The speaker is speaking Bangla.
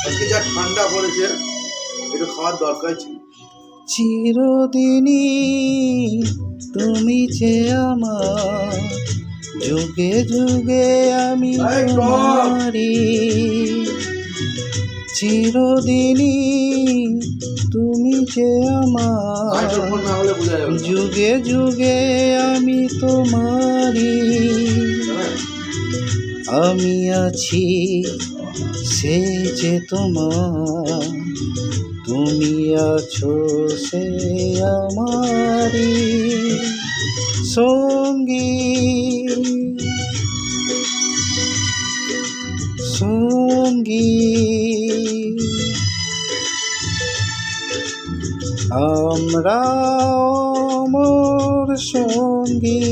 আজকে যা ঠান্ডা পড়েছে একটু খাওয়ার দরকার ছিল। চিরদিনই তুমি যে আমার, যুগে যুগে আমি তোমারি। চিরদিনই তুমি যে আমার, না হলে বোঝা যাবে না। যুগে যুগে আমি তোমারি। আমি আছি সে যে তোমার, তুমি আছো সে আমারি সঙ্গী সঙ্গী। আমরা অমর সঙ্গী,